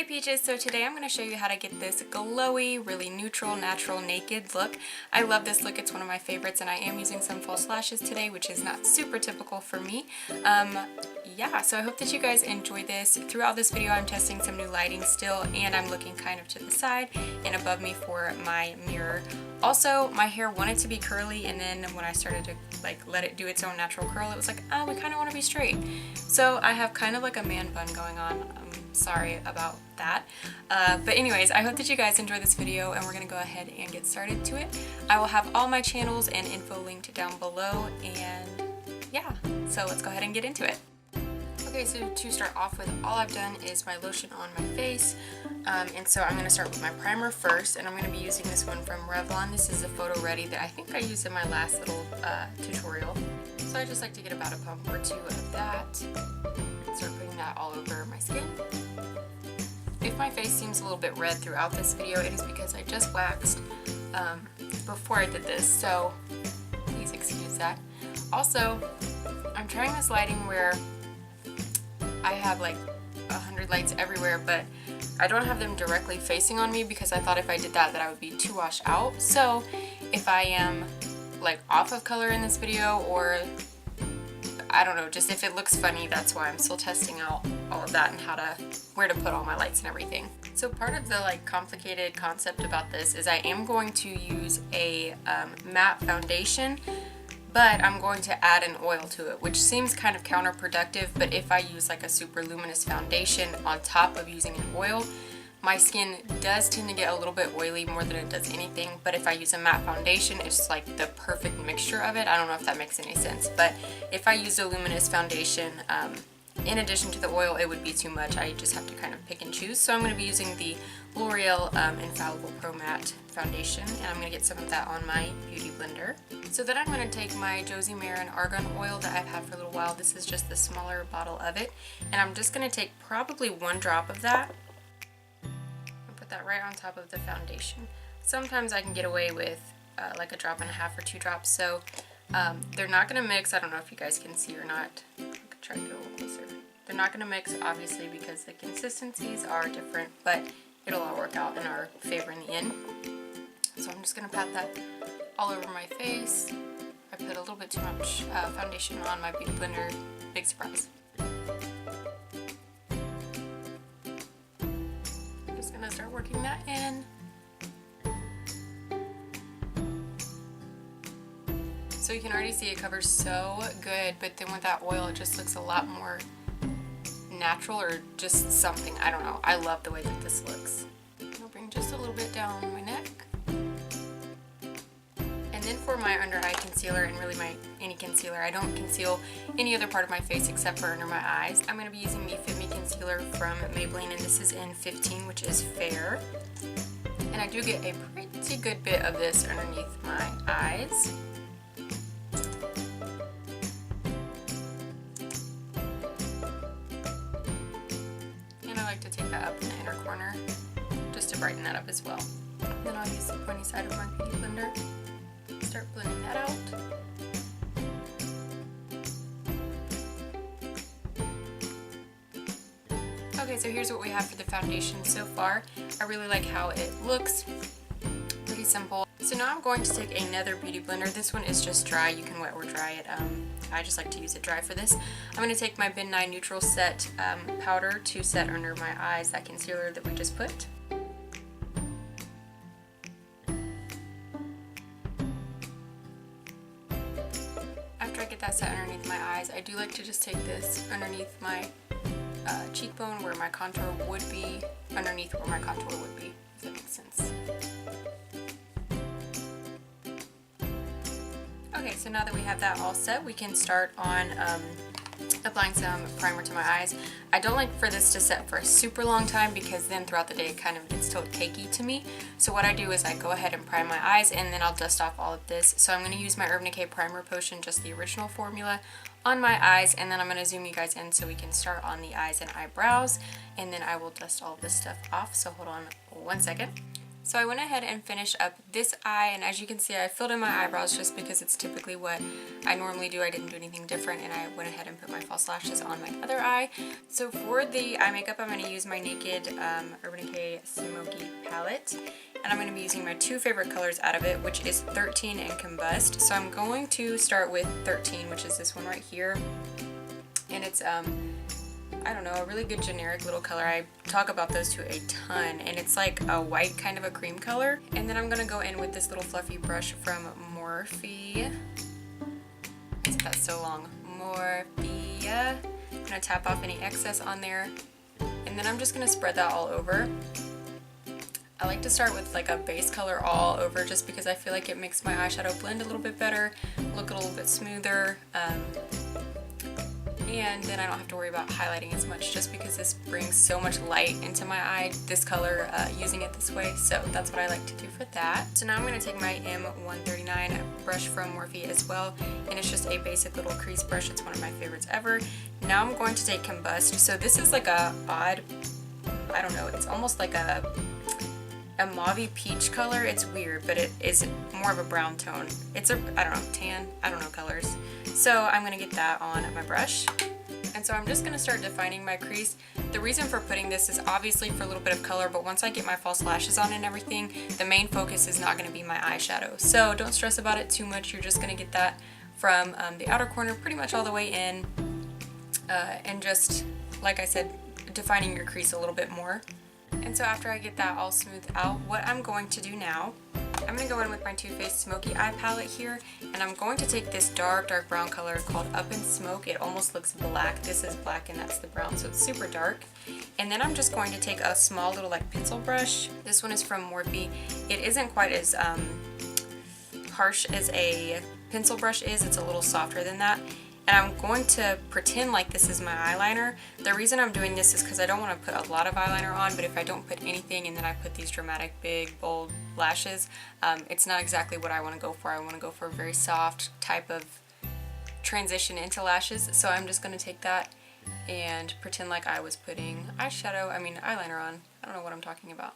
Hey Peaches, so today I'm going to show you how to get this glowy, really neutral, natural, naked look. I love this look, it's one of my favorites, and I am using some false lashes today, which is not super typical for me. Yeah, so I hope that you guys enjoy this. Throughout this video I'm testing some new lighting still, and I'm looking kind of to the side and above me for my mirror. Also, my hair wanted to be curly, and then when I started to let it do its own natural curl, it was like, oh, we kind of want to be straight. So I have kind of like a man bun going on. Sorry about that. But anyways, I hope that you guys enjoy this video, and we're gonna go ahead and get started to it. I will have all my channels and info linked down below, and yeah, so let's go ahead and get into it. Okay, so to start off with, all I've done is my lotion on my face, and so I'm going to start with my primer first, and I'm going to be using this one from Revlon. This is a Photo Ready that I think I used in my last little tutorial. So I just like to get about a pump or two of that, start putting that all over my skin. If my face seems a little bit red throughout this video, it is because I just waxed before I did this, so please excuse that. Also, I'm trying this lighting where I have like 100 lights everywhere, but I don't have them directly facing on me because I thought if I did that I would be too washed out. So if I am like off of color in this video, or I don't know, just if it looks funny, that's why I'm still testing out all of that and where to put all my lights and everything. So part of the complicated concept about this is I am going to use a matte foundation, but I'm going to add an oil to it, which seems kind of counterproductive, but if I use like a super luminous foundation on top of using an oil, my skin does tend to get a little bit oily more than it does anything, but if I use a matte foundation, it's like the perfect mixture of it. I don't know if that makes any sense, but if I used a luminous foundation, in addition to the oil, it would be too much. I just have to kind of pick and choose. So I'm going to be using the L'Oreal Infallible Pro Matte Foundation, and I'm going to get some of that on my Beauty Blender. So then I'm going to take my Josie Maran Argan Oil that I've had for a little while. This is just the smaller bottle of it, and I'm just going to take probably 1 drop of that and put that right on top of the foundation. Sometimes I can get away with like a drop and a half or 2 drops, so they're not going to mix. I don't know if you guys can see or not. Try to get a little closer. They're not going to mix, obviously, because the consistencies are different, but it'll all work out in our favor in the end. So I'm just going to pat that all over my face. I put a little bit too much foundation on my Beauty Blender. Big surprise. I'm just going to start working that in. So you can already see it covers so good, but then with that oil it just looks a lot more natural, or just something. I don't know. I love the way that this looks. I'll bring just a little bit down my neck. And then for my under eye concealer, and really any concealer, I don't conceal any other part of my face except for under my eyes. I'm going to be using the Fit Me Concealer from Maybelline, and this is in 15, which is Fair. And I do get a pretty good bit of this underneath my eyes. To take that up in the inner corner just to brighten that up as well. Then I'll use the pointy side of my Beauty Blender, start blending that out. Okay, so here's what we have for the foundation so far. I really like how it looks. Pretty simple. So now I'm going to take another Beauty Blender. This one is just dry. You can wet or dry it. I just like to use it dry for this. I'm going to take my Ben Nye Neutral Set powder to set under my eyes, that concealer that we just put. After I get that set underneath my eyes, I do like to just take this underneath my cheekbone where my contour would be, underneath where my contour would be, if that makes sense. Okay, so now that we have that all set, we can start on applying some primer to my eyes. I don't like for this to set for a super long time because then throughout the day it kind of gets too cakey to me. So what I do is I go ahead and prime my eyes, and then I'll dust off all of this. So I'm going to use my Urban Decay Primer Potion, just the original formula, on my eyes, and then I'm going to zoom you guys in so we can start on the eyes and eyebrows, and then I will dust all of this stuff off. So hold on 1 second. So I went ahead and finished up this eye, and as you can see I filled in my eyebrows just because it's typically what I normally do. I didn't do anything different, and I went ahead and put my false lashes on my other eye. So for the eye makeup I'm going to use my Naked Urban Decay Smoky palette, and I'm going to be using my two favorite colors out of it, which is 13 and Combust. So I'm going to start with 13, which is this one right here, and it's I don't know, a really good generic little color. I talk about those two a ton, and it's like a white kind of a cream color. And then I'm gonna go in with this little fluffy brush from Morphe. It's got so long. Morphe. I'm gonna tap off any excess on there, and then I'm just gonna spread that all over. I like to start with like a base color all over just because I feel like it makes my eyeshadow blend a little bit better, look a little bit smoother. And then I don't have to worry about highlighting as much just because this brings so much light into my eye, this color, using it this way. So that's what I like to do for that. So now I'm going to take my M139 brush from Morphe as well, and it's just a basic little crease brush. It's one of my favorites ever. Now I'm going to take Combust. So this is like a odd, I don't know, it's almost like a mauve peach color. It's weird, but it is more of a brown tone. It's a, I don't know, tan, I don't know colors. So I'm gonna get that on my brush. And so I'm just gonna start defining my crease. The reason for putting this is obviously for a little bit of color, but once I get my false lashes on and everything, the main focus is not gonna be my eyeshadow. So don't stress about it too much. You're just gonna get that from the outer corner pretty much all the way in. And just, like I said, defining your crease a little bit more. And so after I get that all smoothed out, what I'm going to do now, I'm going to go in with my Too Faced Smoky Eye palette here, and I'm going to take this dark brown color called Up in Smoke. It almost looks black. This is black and that's the brown, so it's super dark. And then I'm just going to take a small little like pencil brush. This one is from Morphe. It isn't quite as harsh as a pencil brush is. It's a little softer than that. And I'm going to pretend like this is my eyeliner. The reason I'm doing this is because I don't want to put a lot of eyeliner on, but if I don't put anything and then I put these dramatic, big, bold lashes, it's not exactly what I want to go for. I want to go for a very soft type of transition into lashes. So I'm just going to take that and pretend like I was putting eyeliner on. I don't know what I'm talking about.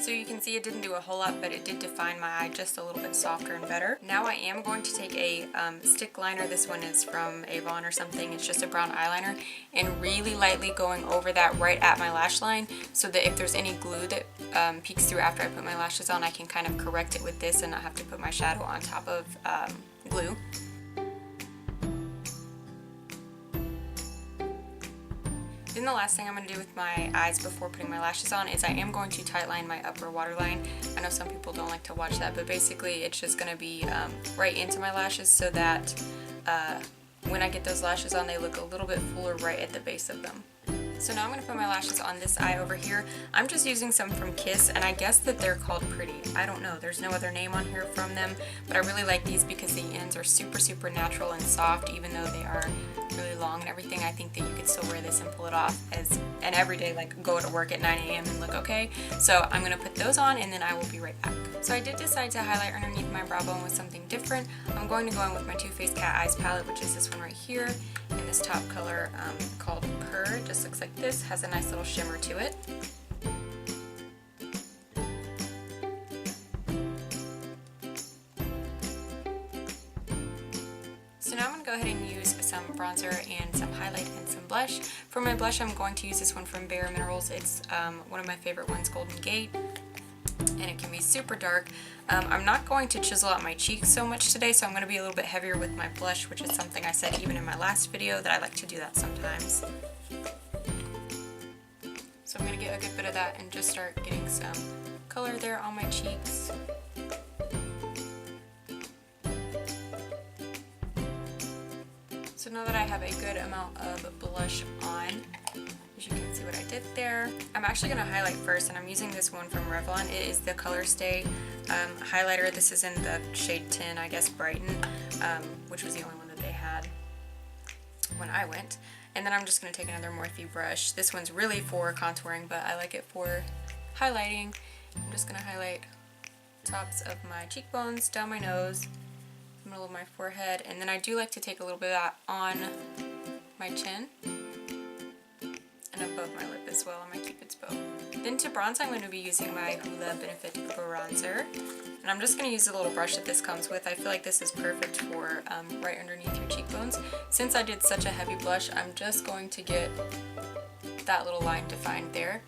So you can see it didn't do a whole lot, but it did define my eye just a little bit softer and better. Now I am going to take a stick liner. This one is from Avon or something. It's just a brown eyeliner, and really lightly going over that right at my lash line so that if there's any glue that peeks through after I put my lashes on, I can kind of correct it with this and not have to put my shadow on top of glue. Then the last thing I'm going to do with my eyes before putting my lashes on is I am going to tightline my upper waterline. I know some people don't like to watch that, but basically it's just going to be right into my lashes so that when I get those lashes on, they look a little bit fuller right at the base of them. So now I'm going to put my lashes on this eye over here. I'm just using some from Kiss, and I guess that they're called Pretty. I don't know. There's no other name on here from them, but I really like these because the ends are super natural and soft, even though they are really long and everything. I think that you could still wear this and pull it off as an everyday, like go to work at 9 a.m. and look okay. So I'm going to put those on, and then I will be right back. So I did decide to highlight underneath my brow bone with something different. I'm going to go in with my Too Faced Cat Eyes palette, which is this one right here, in this top color called Purr. It just looks like this, has a nice little shimmer to it. So now I'm going to go ahead and use some bronzer and some highlight and some blush. For my blush, I'm going to use this one from Bare Minerals. It's one of my favorite ones, Golden Gate, and it can be super dark. I'm not going to chisel out my cheeks so much today, so I'm going to be a little bit heavier with my blush, which is something I said even in my last video that I like to do that sometimes. So I'm going to get a good bit of that and just start getting some color there on my cheeks. So now that I have a good amount of blush on, as you can see what I did there, I'm actually going to highlight first, and I'm using this one from Revlon. It is the Color Stay highlighter. This is in the shade 10, I guess, Brighten, which was the only one that they had when I went. And then I'm just going to take another Morphe brush. This one's really for contouring, but I like it for highlighting. I'm just going to highlight tops of my cheekbones, down my nose, middle of my forehead, and then I do like to take a little bit of that on my chin. And and above my lip as well on my Cupid's bow. Then to bronze, I'm going to be using my Hoola Benefit Bronzer. And I'm just going to use the little brush that this comes with. I feel like this is perfect for right underneath your cheekbones. Since I did such a heavy blush, I'm just going to get that little line defined there.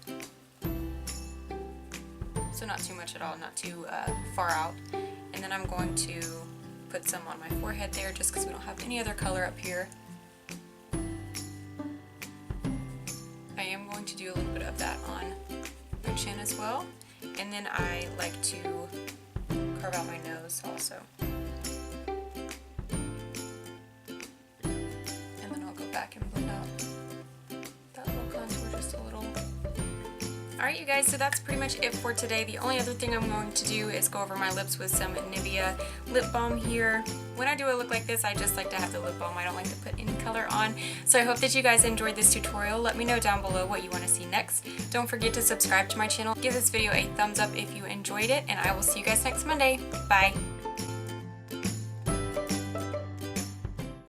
So not too much at all, not too far out. And then I'm going to put some on my forehead there just because we don't have any other color up here. I am going to do a little bit of that on my chin as well. And then I like to carve out my nose also. And then I'll go back and blend out that little contour just a little. Alright you guys, so that's pretty much it for today. The only other thing I'm going to do is go over my lips with some Nivea lip balm here. When I do a look like this, I just like to have the lip balm. I don't like to put any color on. So I hope that you guys enjoyed this tutorial. Let me know down below what you want to see next. Don't forget to subscribe to my channel. Give this video a thumbs up if you enjoyed it, and I will see you guys next Monday. Bye!